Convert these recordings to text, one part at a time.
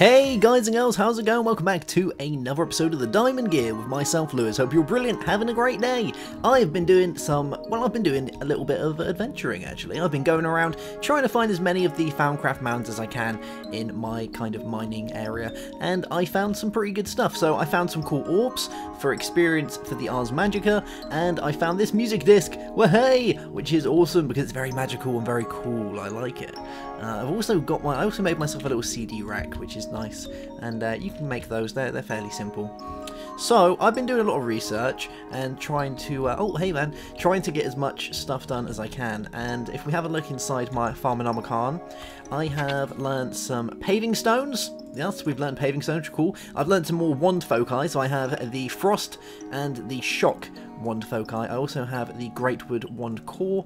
Hey guys and girls, how's it going? Welcome back to another episode of the Diamond Gear with myself, Lewis. Hope you're brilliant, having a great day. I've been doing a little bit of adventuring actually. I've been going around trying to find as many of the Foundcraft mounds as I can in my kind of mining area, and I found some pretty good stuff. So I found some cool orbs for experience for the Ars Magica, and I found this music disc, wahey, which is awesome because it's very magical and very cool. I like it. I also made myself a little CD rack, which is nice, and you can make those. They're fairly simple. So I've been doing a lot of research and trying to get as much stuff done as I can. And if we have a look inside my Farminomicon, I have learned some paving stones. Yes, we've learned paving stones, cool. I've learned some more wand foci, so I have the frost and the shock wand foci. I also have the greatwood wand core.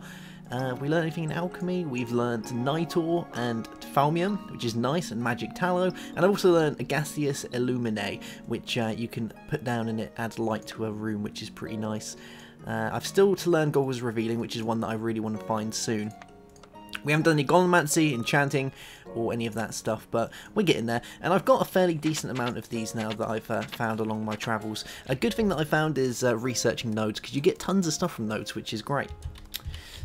We learned anything in alchemy. We've learned nitor and falmium, which is nice, and magic tallow, and I've also learned a gaseous illumine, which you can put down and it adds light to a room, which is pretty nice. I've still to learn Goggles Revealing, which is one that I really want to find soon. We haven't done any Golemancy, enchanting, or any of that stuff, but we're getting there. And I've got a fairly decent amount of these now that I've found along my travels. A good thing that I found is researching nodes, because you get tons of stuff from nodes, which is great.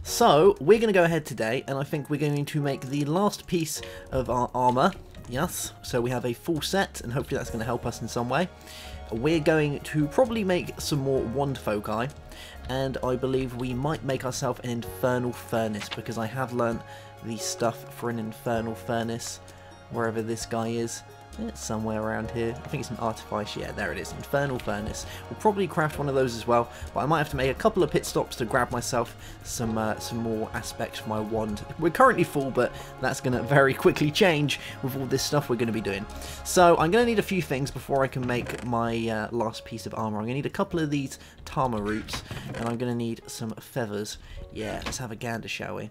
So, we're going to go ahead today, and I think we're going to make the last piece of our armour. Yes, so we have a full set, and hopefully that's going to help us in some way. We're going to probably make some more wand foci, and I believe we might make ourselves an infernal furnace, because I have learnt the stuff for an infernal furnace, wherever this guy is. It's somewhere around here. I think it's an artifice. Yeah, there it is. Infernal furnace. We'll probably craft one of those as well, but I might have to make a couple of pit stops to grab myself some more aspects for my wand. We're currently full, but that's going to very quickly change with all this stuff we're going to be doing. So I'm going to need a few things before I can make my last piece of armor. I'm going to need a couple of these Tama roots, and I'm going to need some feathers. Yeah, let's have a gander, shall we?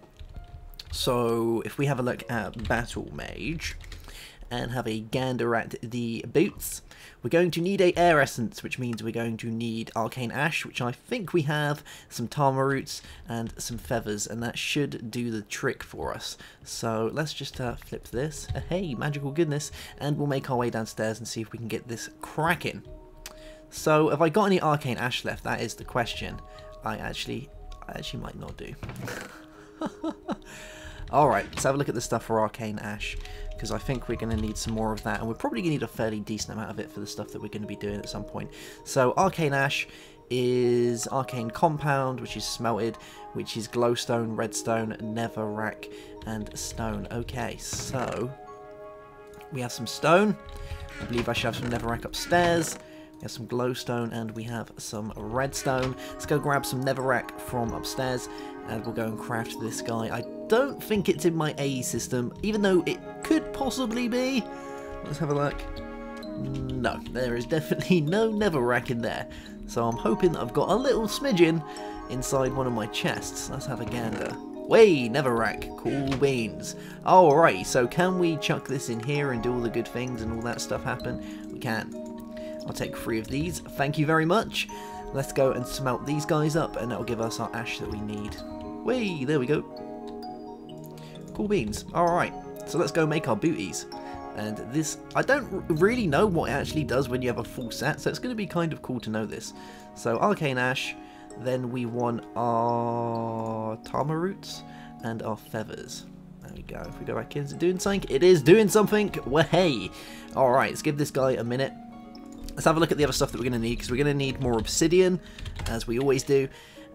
So if we have a look at Battle Mage and have a gander at the boots, we're going to need a air essence, which means we're going to need arcane ash, which I think we have, some Tama roots and some feathers, and that should do the trick for us. So let's just flip this, hey, magical goodness, and we'll make our way downstairs and see if we can get this cracking. So have I got any arcane ash left? That is the question. I actually might not do. Alright, let's have a look at the stuff for arcane ash, because I think we're going to need some more of that, and we're probably going to need a fairly decent amount of it for the stuff that we're going to be doing at some point. So arcane ash is arcane compound, which is smelted, which is glowstone, redstone, netherrack, and stone. Okay, so we have some stone. I believe I should have some netherrack upstairs. We have some glowstone, and we have some redstone. Let's go grab some netherrack from upstairs, and we'll go and craft this guy. I don't think it's in my AE system, even though it could possibly be. Let's have a look. No, there is definitely no netherrack in there. So I'm hoping that I've got a little smidgen inside one of my chests. Let's have a gander. Way, netherrack, cool beans. Alright, so can we chuck this in here and do all the good things and all that stuff happen? We can. I'll take 3 of these. Thank you very much. Let's go and smelt these guys up, and that'll give us our ash that we need. Whee! There we go. Cool beans. Alright, so let's go make our booties. And this, I don't really know what it actually does when you have a full set, so it's going to be kind of cool to know this. So arcane ash, then we want our Tama roots and our feathers. There we go. If we go back in, is it doing something? It is doing something! Wahey! Alright, let's give this guy a minute. Let's have a look at the other stuff that we're going to need, because we're going to need more obsidian, as we always do,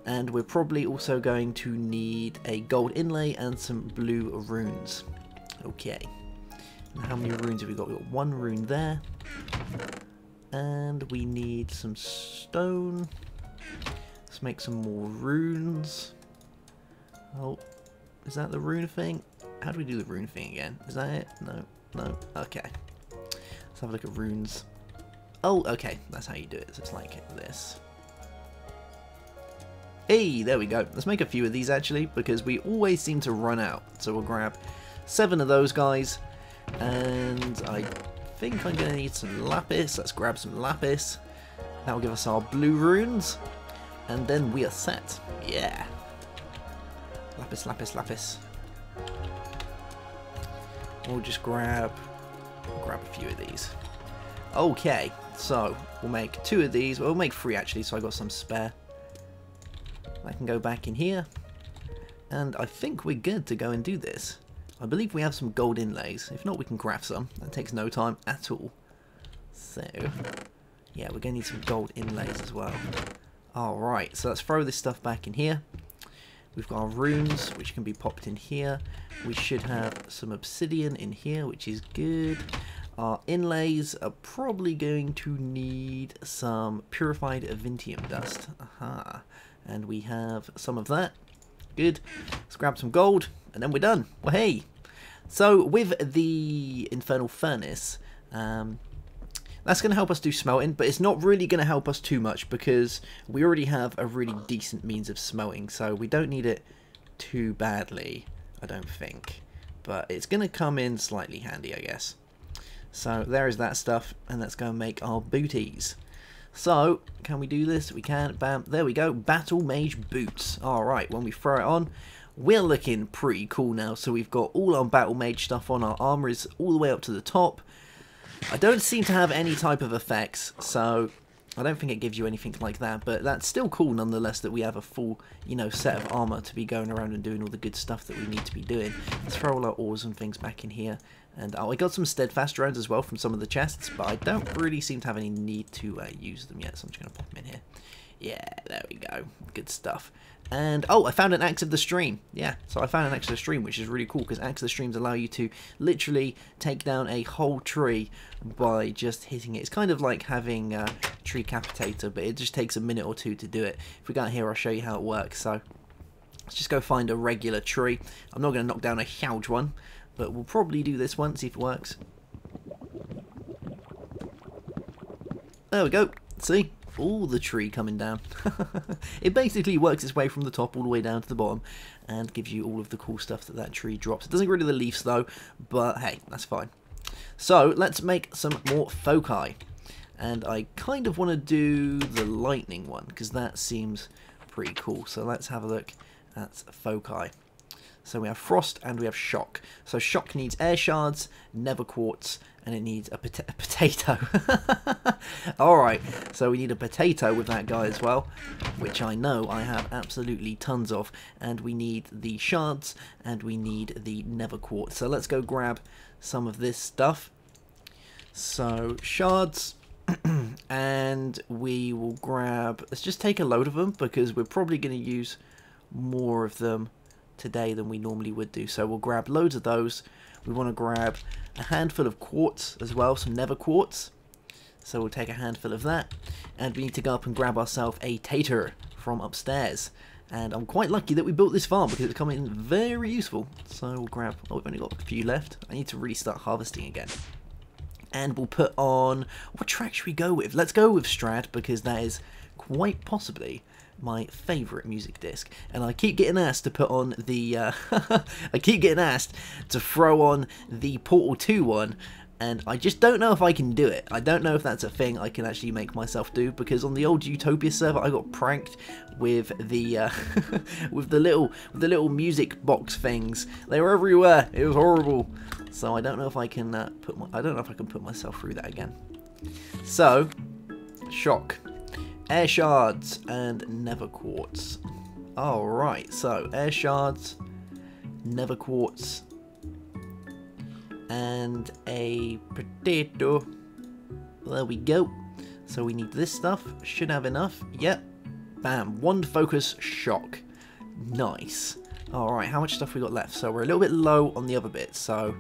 and we're probably also going to need a gold inlay and some blue runes. Okay, and how many runes have we got? We've got 1 rune there, and we need some stone. Let's make some more runes. Oh, is that the rune thing? How do we do the rune thing again? Is that it? No, okay. Let's have a look at runes. Oh, okay, that's how you do it. So it's like this. Hey, there we go. Let's make a few of these actually, because we always seem to run out. So we'll grab 7 of those guys, and I think I'm going to need some lapis. Let's grab some lapis. That will give us our blue runes, and then we are set. Yeah. Lapis, lapis, lapis. We'll just grab grab a few of these. Okay, so we'll make 2 of these. Well, we'll make 3 actually, so I got some spare. I can go back in here, and I think we're good to go and do this. I believe we have some gold inlays. If not, we can craft some. That takes no time at all. So, yeah, we're going to need some gold inlays as well. Alright, so let's throw this stuff back in here. We've got our runes, which can be popped in here. We should have some obsidian in here, which is good. Our inlays are probably going to need some purified Avintium dust. Aha. And we have some of that. Good. Let's grab some gold, and then we're done. Well, hey. So, with the Infernal Furnace, that's going to help us do smelting, but it's not really going to help us too much because we already have a really decent means of smelting, so we don't need it too badly, I don't think. But it's going to come in slightly handy, I guess. So there is that stuff, and let's go and make our booties. So, can we do this? We can. Bam. There we go. Battle Mage Boots. Alright, when we throw it on, we're looking pretty cool now. So we've got all our Battle Mage stuff on. Our armor is all the way up to the top. I don't seem to have any type of effects, so I don't think it gives you anything like that, but that's still cool nonetheless that we have a full, you know, set of armor to be going around and doing all the good stuff that we need to be doing. Let's throw all our ores and things back in here. And oh, I got some steadfast drones as well from some of the chests, but I don't really seem to have any need to use them yet, so I'm just going to pop them in here. Yeah, there we go. Good stuff. And, oh, I found an Axe of the Stream. Yeah, so I found an Axe of the Stream, which is really cool, because Axe of the Streams allow you to literally take down a whole tree by just hitting it. It's kind of like having a tree capitator, but it just takes a minute or 2 to do it. If we go out here, I'll show you how it works. So, let's just go find a regular tree. I'm not going to knock down a huge one, but we'll probably do this one, see if it works. There we go. See? All the tree coming down. It basically works its way from the top all the way down to the bottom and gives you all of the cool stuff that that tree drops. It doesn't get rid of the leaves though, but hey, that's fine. So let's make some more foci, and I kind of want to do the lightning one because that seems pretty cool. So let's have a look at foci. So we have frost and we have shock. So shock needs air shards, nether quartz, and it needs a potato. Alright, so we need a potato with that guy as well, which I know I have absolutely tons of. And we need the shards, and we need the nether quartz. So let's go grab some of this stuff. So shards, and we will grab, let's just take a load of them because we're probably going to use more of them today than we normally would do. So we'll grab loads of those. We want to grab a handful of quartz as well, some nether quartz. So we'll take a handful of that, and we need to go up and grab ourselves a tater from upstairs. And I'm quite lucky that we built this farm because it's coming in very useful. So we'll grab, oh, we've only got a few left. I need to really start harvesting again. And we'll put on, what track should we go with? Let's go with Strad because that is quite possibly my favourite music disc, and I keep getting asked to put on the I keep getting asked to throw on the Portal 2 one, and I just don't know if I can do it. I don't know if that's a thing I can actually make myself do, because on the old Utopia server I got pranked with the with the little music box things. They were everywhere. It was horrible. So I don't know if I can put myself through that again. So shock, air shards, and nether quartz. Alright, so air shards, nether quartz, and a potato. There we go. So we need this stuff. Should have enough. Yep. Bam. One focus shock. Nice. Alright, how much stuff we got left? So we're a little bit low on the other bits. So,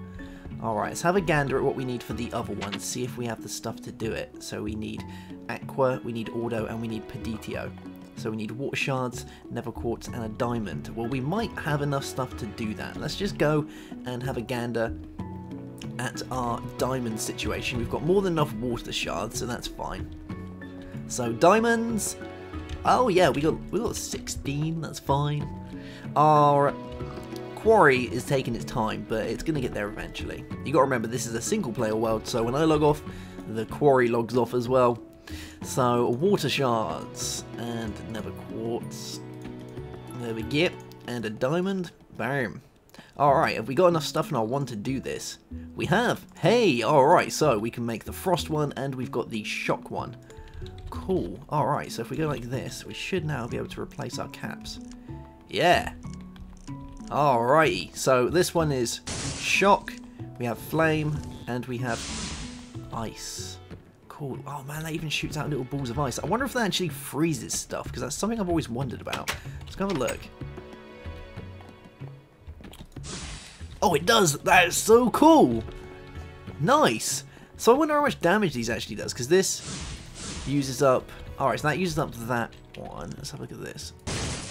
alright, let's have a gander at what we need for the other ones. See if we have the stuff to do it. So we need aqua, we need auto, and we need peditio. So we need water shards, nether quartz, and a diamond. Well, we might have enough stuff to do that. Let's just go and have a gander at our diamond situation. We've got more than enough water shards, so that's fine. So diamonds, oh yeah, we got 16, that's fine. Our quarry is taking its time, but it's gonna get there eventually. You gotta remember, this is a single player world, so when I log off, the quarry logs off as well. So water shards and nether quartz, there we get, and a diamond. Bam. Alright, have we got enough stuff in our one to do this? We have! Hey! Alright, so we can make the frost one and we've got the shock one. Cool. Alright, so if we go like this, we should now be able to replace our caps. Yeah! Alrighty, so this one is shock, we have flame, and we have ice. Cool. Oh man, that even shoots out little balls of ice. I wonder if that actually freezes stuff, because that's something I've always wondered about. Let's go have a look. Oh, it does! That is so cool! Nice! So I wonder how much damage these actually does, because this uses up... Alright, so that uses up that one. Let's have a look at this.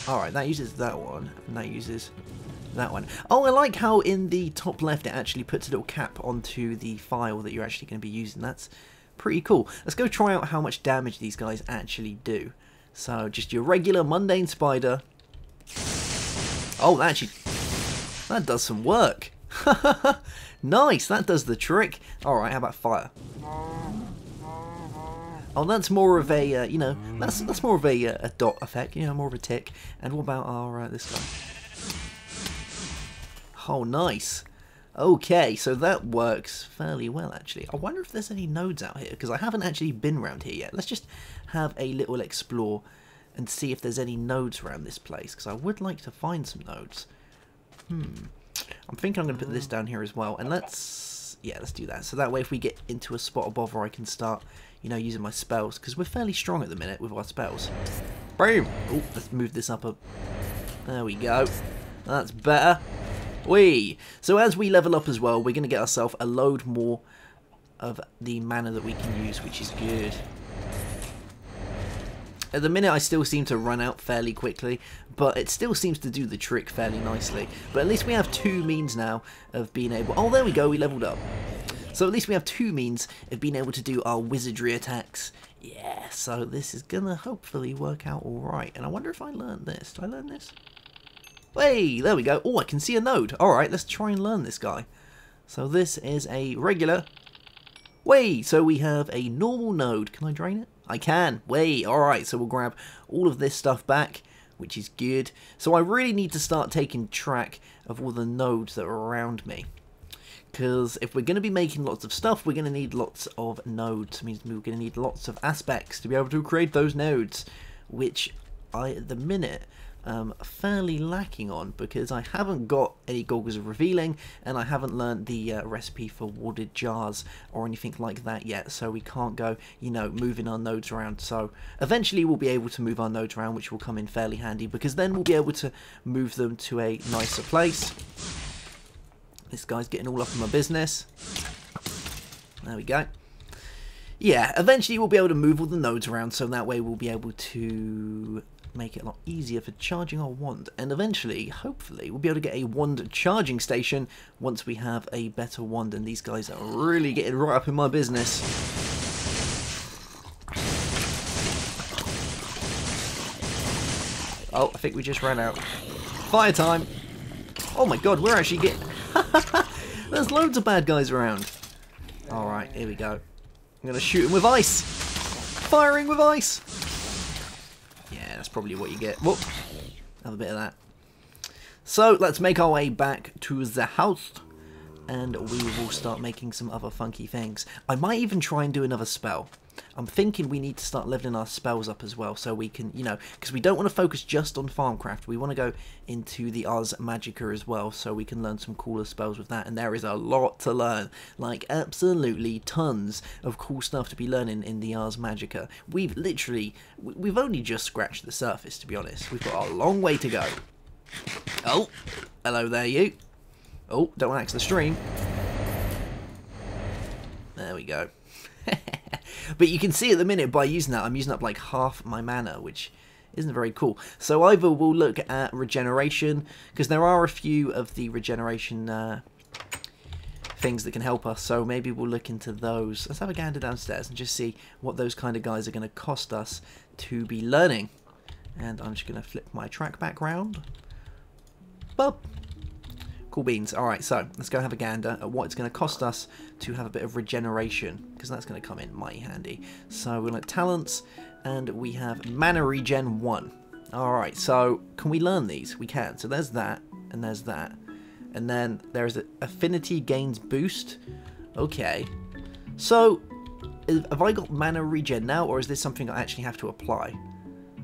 Alright, that uses that one, and that uses that one. Oh, I like how in the top left it actually puts a little cap onto the file that you're actually going to be using. That's pretty cool. Let's go try out how much damage these guys actually do. So, just your regular mundane spider. Oh, that does some work. Nice, that does the trick. Alright, how about fire? Oh, that's more of a, you know, that's more of a dot effect, you know, more of a tick. And what about our, this guy? Oh, nice. Okay, so that works fairly well, actually. I wonder if there's any nodes out here, because I haven't actually been around here yet. Let's just have a little explore and see if there's any nodes around this place, because I would like to find some nodes. I'm thinking I'm going to put this down here as well, and let's do that. So that way if we get into a spot of bother, I can start, you know, using my spells, because we're fairly strong at the minute with our spells. Boom! Oh, let's move this up. There we go. That's better. Whee! So as we level up as well, we're going to get ourselves a load more of the mana that we can use, which is good. At the minute I still seem to run out fairly quickly, but it still seems to do the trick fairly nicely. But at least we have two means now of being able... Oh, there we go, we leveled up. So at least we have two means of being able to do our wizardry attacks. Yeah, so this is going to hopefully work out alright. And I wonder if I learned this. Did I learn this? Hey, there we go. Oh, I can see a node. Alright, let's try and learn this guy. So this is a regular... Wait, so we have a normal node. Can I drain it? I can. Wait, alright, so we'll grab all of this stuff back, which is good. So I really need to start taking track of all the nodes that are around me. Because if we're going to be making lots of stuff, we're going to need lots of nodes. It means we're going to need lots of aspects to be able to create those nodes, which I, at the minute, fairly lacking on, because I haven't got any goggles of revealing, and I haven't learned the recipe for warded jars or anything like that yet, so we can't go, you know, moving our nodes around. So eventually we'll be able to move our nodes around, which will come in fairly handy, because then we'll be able to move them to a nicer place. This guy's getting all up in my business. There we go. Yeah, eventually we'll be able to move all the nodes around, so that way we'll be able to make it a lot easier for charging our wand, and eventually, hopefully, we'll be able to get a wand charging station once we have a better wand, and these guys are really getting right up in my business. Oh, I think we just ran out. Fire time! Oh my god, we're actually getting... There's loads of bad guys around. Alright, here we go. I'm going to shoot him with ice! Firing with ice! Yeah, that's probably what you get. Whoop. Have a bit of that. So, let's make our way back to the house, and we will start making some other funky things. I might even try and do another spell. I'm thinking we need to start leveling our spells up as well, so we can, you know, because we don't want to focus just on Farmcraft. We want to go into the Ars Magica as well, so we can learn some cooler spells with that, and there is a lot to learn. Like, absolutely tons of cool stuff to be learning in the Ars Magica. We've only just scratched the surface, to be honest. We've got a long way to go. Oh, hello there, you. Oh, don't want to axe the stream. There we go. But you can see at the minute by using that, I'm using up like half my mana, which isn't very cool. So either we'll look at regeneration, because there are a few of the regeneration things that can help us, so maybe we'll look into those. Let's have a gander downstairs and just see what those kind of guys are going to cost us to be learning. And I'm just going to flip my track back round. Boop. Cool beans. Alright, so let's go have a gander at what it's going to cost us to have a bit of regeneration, because that's going to come in mighty handy. So we'll look at talents, and we have mana regen 1. Alright, so can we learn these? We can. So there's that, and there's that. And then there's an affinity gains boost. Okay. So, have I got mana regen now, or is this something I actually have to apply?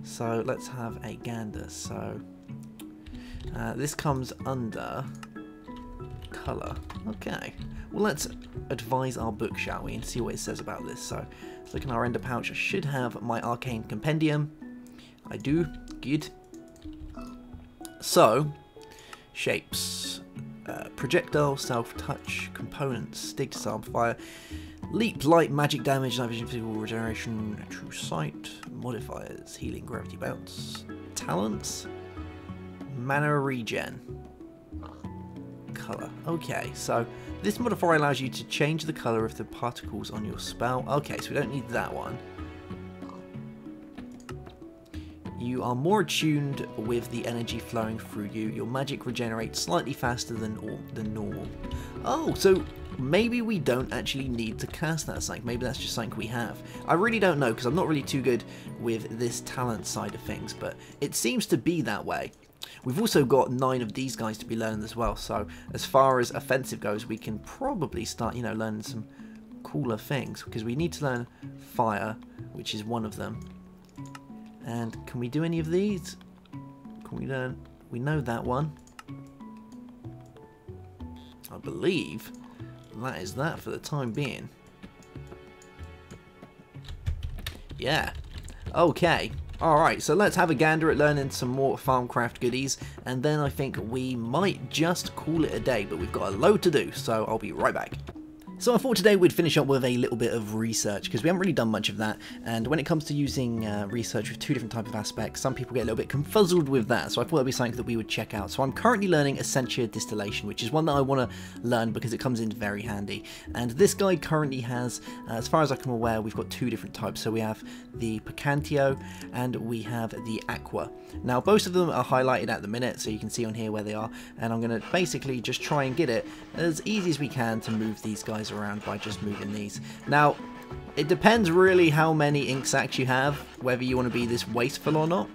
So, let's have a gander. So, this comes under colour. Okay. Well, let's advise our book, shall we, and see what it says about this. So, let's look in our ender pouch. I should have my arcane compendium. I do. Good. So, shapes. Projectile, self-touch, components, stig, disarm, fire, leap, light, magic damage, night vision, physical regeneration, true sight, modifiers, healing, gravity bounce, talents, mana regen, colour. Okay, so this modifier allows you to change the colour of the particles on your spell. Okay, so we don't need that one. You are more attuned with the energy flowing through you. Your magic regenerates slightly faster than normal. Oh, so maybe we don't actually need to cast that something. Maybe that's just something we have. I really don't know, because I'm not really too good with this talent side of things, but it seems to be that way. We've also got 9 of these guys to be learning as well, so as far as offensive goes, we can probably start, you know, learning some cooler things, because we need to learn fire, which is one of them. And can we do any of these? Can we learn? We know that one. I believe that is that for the time being. Yeah. Okay. Alright, so let's have a gander at learning some more Farmcraft goodies, and then I think we might just call it a day, but we've got a load to do, so I'll be right back. So I thought today we'd finish up with a little bit of research, because we haven't really done much of that, and when it comes to using research with 2 different types of aspects, some people get a little bit confuzzled with that, so I thought that'd be something that we would check out. So I'm currently learning Essentia distillation, which is one that I want to learn because it comes in very handy. And this guy currently has, as far as I'm aware, we've got 2 different types. So we have the Picantio and we have the Aqua. Now both of them are highlighted at the minute, so you can see on here where they are, and I'm going to basically just try and get it as easy as we can to move these guys around by just moving these. Now it depends really how many ink sacs you have, whether you want to be this wasteful or not,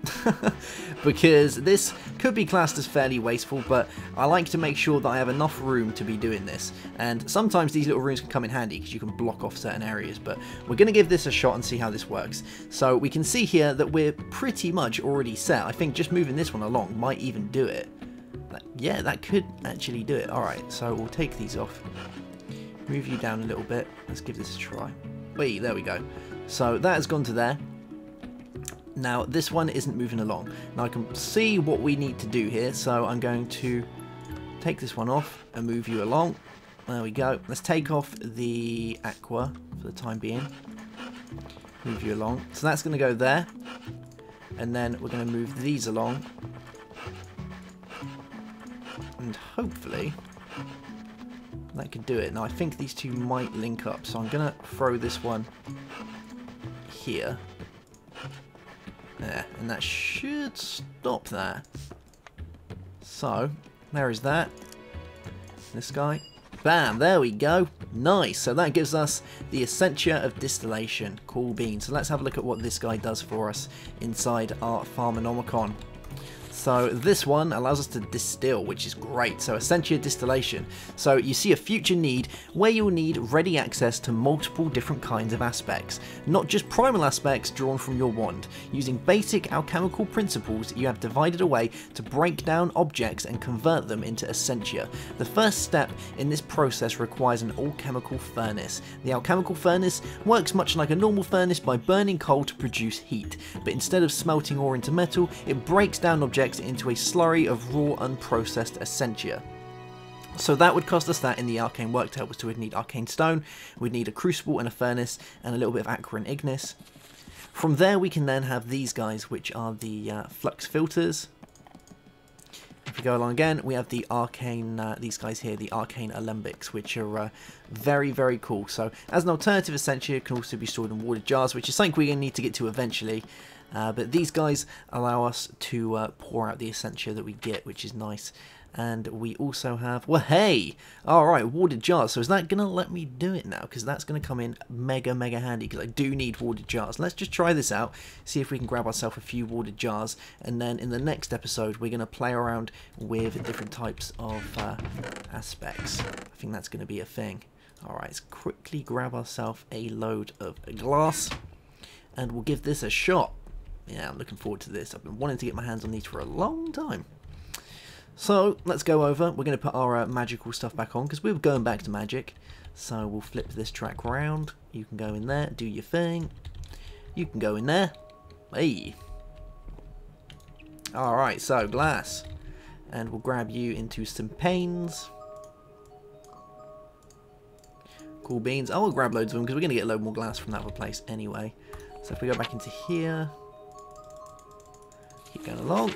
because this could be classed as fairly wasteful, but I like to make sure that I have enough room to be doing this, and sometimes these little rooms can come in handy because you can block off certain areas, but we're going to give this a shot and see how this works. So we can see here that we're pretty much already set. I think just moving this one along might even do it. Yeah, that could actually do it. Alright, so we'll take these off. Move you down a little bit. Let's give this a try. Wait, there we go. So that has gone to there. Now this one isn't moving along. Now I can see what we need to do here, so I'm going to take this one off and move you along. There we go. Let's take off the Aqua for the time being. Move you along. So that's going to go there. And then we're going to move these along. And hopefully that could do it. Now I think these 2 might link up, so I'm going to throw this one here. There, and that should stop that. So, there is that. This guy. Bam, there we go. Nice. So that gives us the Essentia of distillation. Cool beans. So let's have a look at what this guy does for us inside our Farmonomicon. So this one allows us to distill, which is great. So Essentia distillation. So you see a future need where you'll need ready access to multiple different kinds of aspects, not just primal aspects drawn from your wand. Using basic alchemical principles, you have divided a way to break down objects and convert them into Essentia. The first step in this process requires an alchemical furnace. The alchemical furnace works much like a normal furnace by burning coal to produce heat, but instead of smelting ore into metal, it breaks down objects into a slurry of raw unprocessed Essentia. So that would cost us that in the arcane work tables. So we'd need arcane stone, we'd need a crucible and a furnace, and a little bit of aqua and ignis. From there we can then have these guys, which are the flux filters. If we go along again, we have the arcane, these guys here, the arcane alembics, which are very, very cool. So as an alternative, Essentia can also be stored in water jars, which is something we're going to need to get to eventually. But these guys allow us to pour out the Essentia that we get, which is nice. And we also have, well, hey, alright, warded jars. So is that going to let me do it now? Because that's going to come in mega handy, because I do need warded jars. Let's just try this out, see if we can grab ourselves a few warded jars, and then in the next episode we're going to play around with different types of aspects. I think that's going to be a thing. Alright, let's quickly grab ourselves a load of glass, and we'll give this a shot. Yeah, I'm looking forward to this. I've been wanting to get my hands on these for a long time. So, let's go over. We're going to put our magical stuff back on, because we're going back to magic. So, we'll flip this track around. You can go in there, do your thing. You can go in there. Hey. Alright, so, glass. And we'll grab you into some panes. Cool beans. I will grab loads of them, because we're going to get a load more glass from that other place anyway. So, if we go back into here... Keep going along.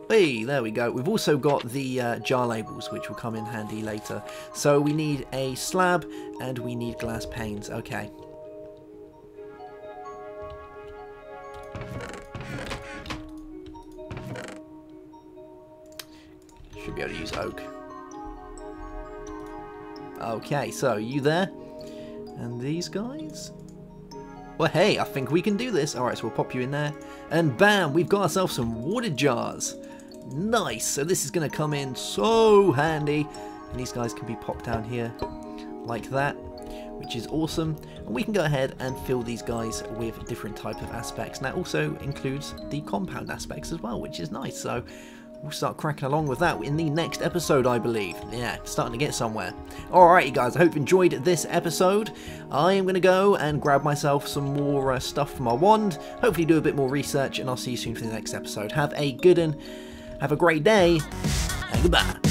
Hey, there we go. We've also got the jar labels, which will come in handy later. So we need a slab and we need glass panes. Okay. Should be able to use oak. Okay, so you there? And these guys? Well, hey, I think we can do this. Alright, so we'll pop you in there. And bam, we've got ourselves some warded jars. Nice. So this is going to come in so handy. And these guys can be popped down here like that, which is awesome. And we can go ahead and fill these guys with different type of aspects. And that also includes the compound aspects as well, which is nice. So we'll start cracking along with that in the next episode, I believe. Yeah, starting to get somewhere. Alright, you guys, I hope you enjoyed this episode. I am going to go and grab myself some more stuff from our wand. Hopefully do a bit more research, and I'll see you soon for the next episode. Have a good one, have a great day, and goodbye.